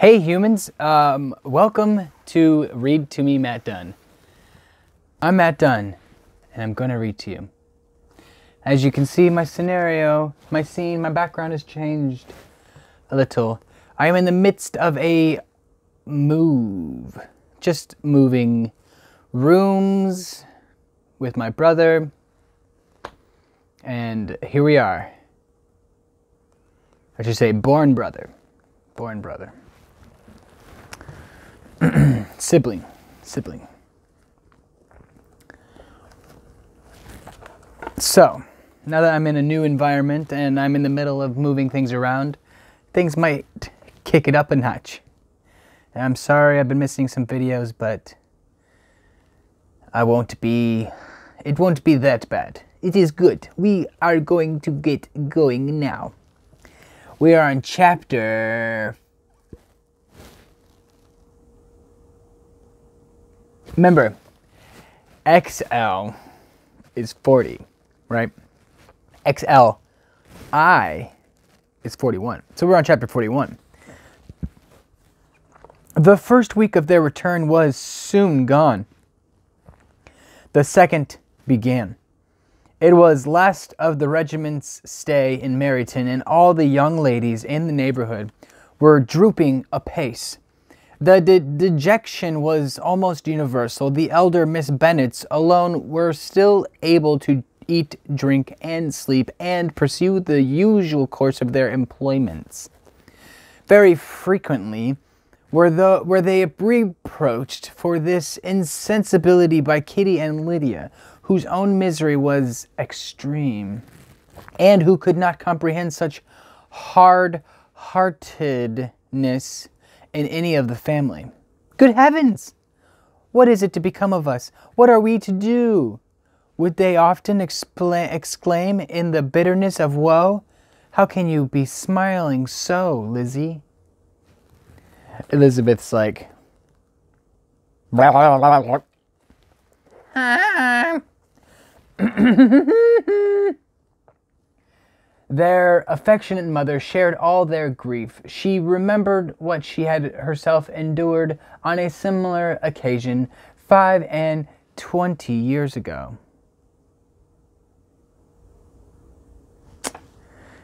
Hey humans, welcome to Read to Me, Matt Dunn. I'm Matt Dunn, and I'm gonna read to you. As you can see, my scenario, my scene, my background has changed a little. I am in the midst of a move. Just moving rooms with my brother, and here we are. I should say born brother. Born brother. Sibling. So, now that I'm in a new environment and I'm in the middle of moving things around, things might kick it up a notch. And I'm sorry I've been missing some videos, but it won't be that bad. It is good. We are going to get going now. We are on chapter... Remember, XL is 40, right? XLI is 41. So we're on chapter 41. The first week of their return was soon gone. The second began. It was last of the regiment's stay in Meryton, and all the young ladies in the neighborhood were drooping apace. The dejection was almost universal. The elder Miss Bennets alone were still able to eat, drink, and sleep, and pursue the usual course of their employments. Very frequently were they reproached for this insensibility by Kitty and Lydia, whose own misery was extreme, and who could not comprehend such hard-heartedness in any of the family. Good heavens! What is it to become of us? What are we to do? Would they often exclaim in the bitterness of woe? How can you be smiling so, Lizzie? Elizabeth's like... Their affectionate mother shared all their grief. She remembered what she had herself endured on a similar occasion 25 years ago.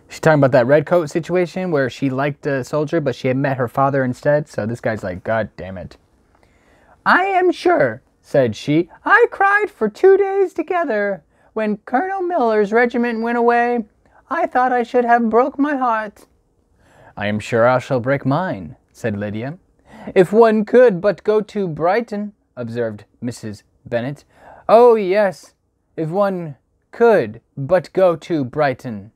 She's talking about that redcoat situation where she liked a soldier, but she had met her father instead. So this guy's like, God damn it. I am sure, said she, I cried for 2 days together. When Colonel Miller's regiment went away, I thought I should have broke my heart. I am sure I shall break mine, said Lydia. If one could but go to Brighton, observed Mrs. Bennet. Oh, yes, if one could but go to Brighton.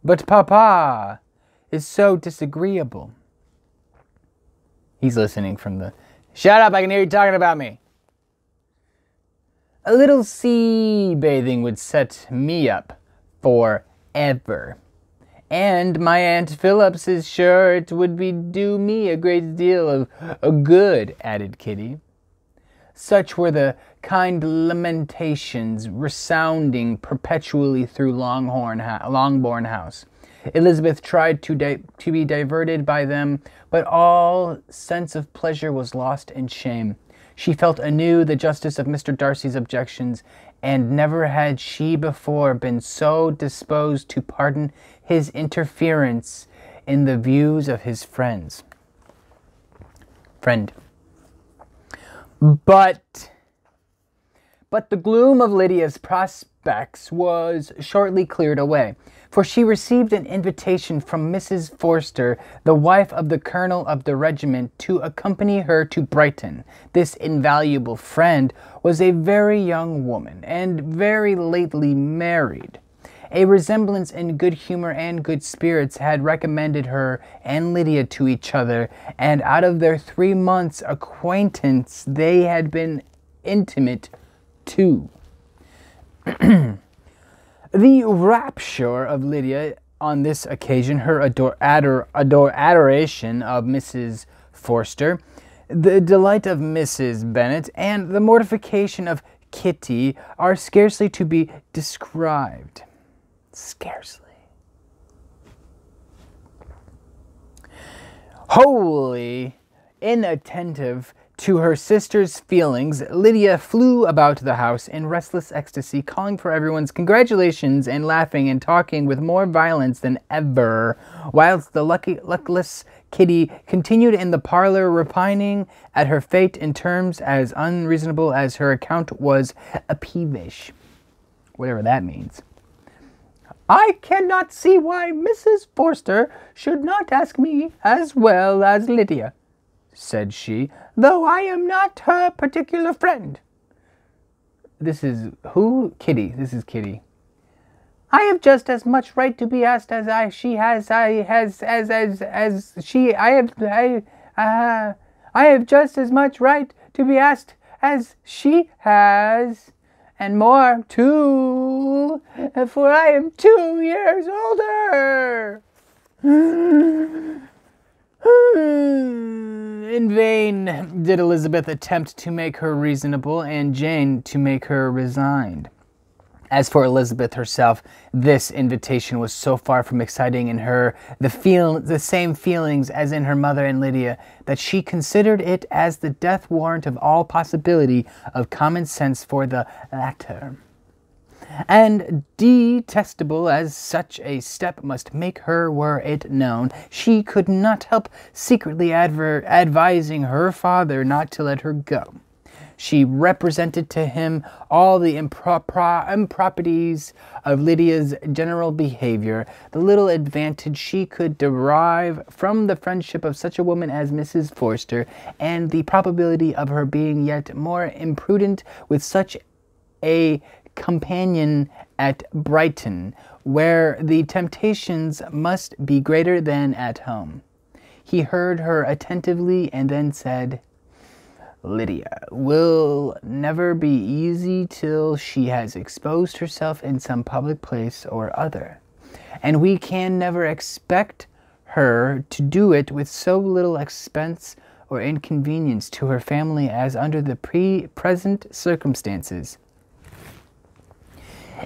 But Papa is so disagreeable. He's listening from the... Shut up, I can hear you talking about me. A little sea bathing would set me up forever. And my Aunt Phillips is sure it would do me a great deal of good, added Kitty. Such were the kind lamentations resounding perpetually through Longbourn House. Elizabeth tried to be diverted by them, but all sense of pleasure was lost in shame. She felt anew the justice of Mr. Darcy's objections, and never had she before been so disposed to pardon his interference in the views of his friend. But the gloom of Lydia's prospects was shortly cleared away, for she received an invitation from Mrs. Forster, the wife of the colonel of the regiment, to accompany her to Brighton. This invaluable friend was a very young woman, and very lately married. A resemblance in good humor and good spirits had recommended her and Lydia to each other, and out of their 3 months' acquaintance they had been intimate too. The rapture of Lydia on this occasion, her adoration of Mrs. Forster, the delight of Mrs. Bennet, and the mortification of Kitty are scarcely to be described. Scarcely. Wholly inattentive to her sister's feelings, Lydia flew about the house in restless ecstasy, calling for everyone's congratulations and laughing and talking with more violence than ever, whilst the luckless Kitty continued in the parlor, repining at her fate in terms as unreasonable as her account was peevish. Whatever that means. "I cannot see why Mrs. Forster should not ask me as well as Lydia," said she, "though I am not her particular friend." This is who? Kitty. This is Kitty. "I have just as much right to be asked as she has. I have just as much right to be asked as she has, and more too, for I am 2 years older." In vain did Elizabeth attempt to make her reasonable, and Jane to make her resigned. As for Elizabeth herself, this invitation was so far from exciting in her the same feelings as in her mother and Lydia, that she considered it as the death warrant of all possibility of common sense for the latter. And detestable as such a step must make her were it known, she could not help secretly advising her father not to let her go. She represented to him all the improprieties of Lydia's general behavior, the little advantage she could derive from the friendship of such a woman as Mrs. Forster, and the probability of her being yet more imprudent with such a companion at Brighton, where the temptations must be greater than at home. He heard her attentively and then said, "Lydia will never be easy till she has exposed herself in some public place or other, and we can never expect her to do it with so little expense or inconvenience to her family as under the present circumstances."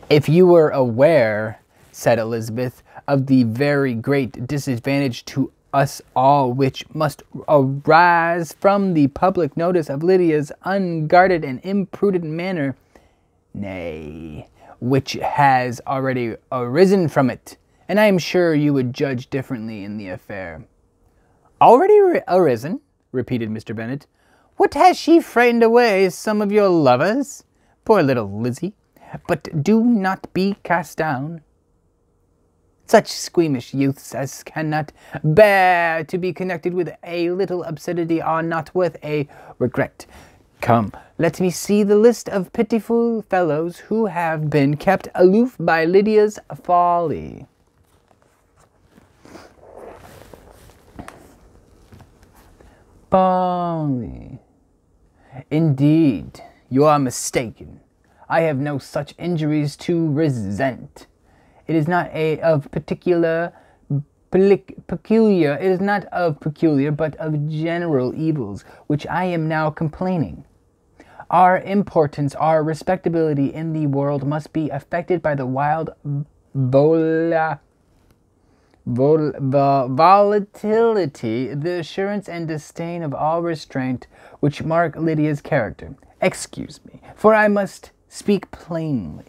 "If you were aware," said Elizabeth, "of the very great disadvantage to us all which must arise from the public notice of Lydia's unguarded and imprudent manner, nay, which has already arisen from it, and I am sure you would judge differently in the affair." "Already arisen?" repeated Mr. Bennet. "What, has she frightened away some of your lovers? Poor little Lizzie! But do not be cast down. Such squeamish youths as cannot bear to be connected with a little absurdity are not worth a regret. Come, let me see the list of pitiful fellows who have been kept aloof by Lydia's folly." Folly. Indeed, you are mistaken. I have no such injuries to resent. It is not of peculiar, but of general evils, which I am now complaining. Our importance, our respectability in the world must be affected by the wild volatility, the assurance and disdain of all restraint which mark Lydia's character. Excuse me, for I must speak plainly.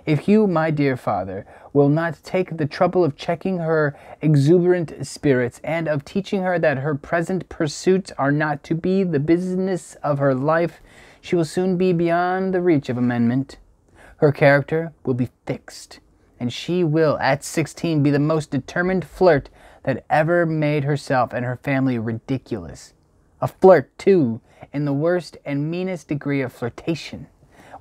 If you, my dear father, will not take the trouble of checking her exuberant spirits, and of teaching her that her present pursuits are not to be the business of her life, she will soon be beyond the reach of amendment. Her character will be fixed, and she will at 16 be the most determined flirt that ever made herself and her family ridiculous. A flirt, too, in the worst and meanest degree of flirtation,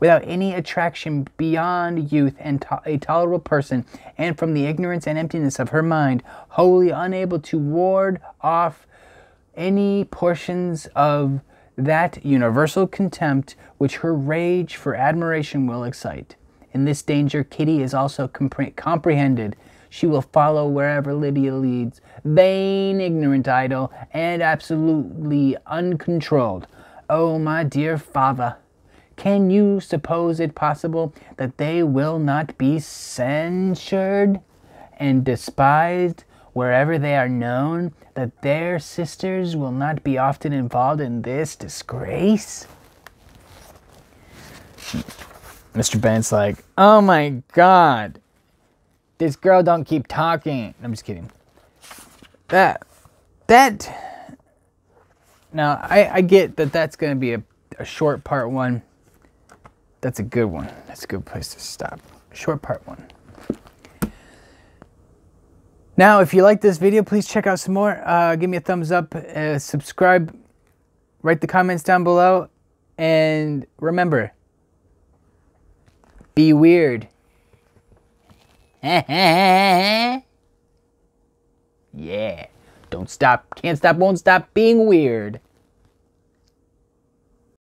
without any attraction beyond youth and a tolerable person, and from the ignorance and emptiness of her mind, wholly unable to ward off any portions of that universal contempt which her rage for admiration will excite. In this danger Kitty is also comprehended. She will follow wherever Lydia leads, vain, ignorant, idle, and absolutely uncontrolled. Oh, my dear father, can you suppose it possible that they will not be censured and despised wherever they are known, that their sisters will not be often involved in this disgrace? Mr. Bennet's like, oh my God, this girl don't keep talking. I'm just kidding. Now, I get that that's going to be a short part one. That's a good one. That's a good place to stop. Short part one. Now, if you like this video, please check out some more. Give me a thumbs up, subscribe, write the comments down below, and remember, be weird. Yeah. Don't stop, can't stop, won't stop being weird.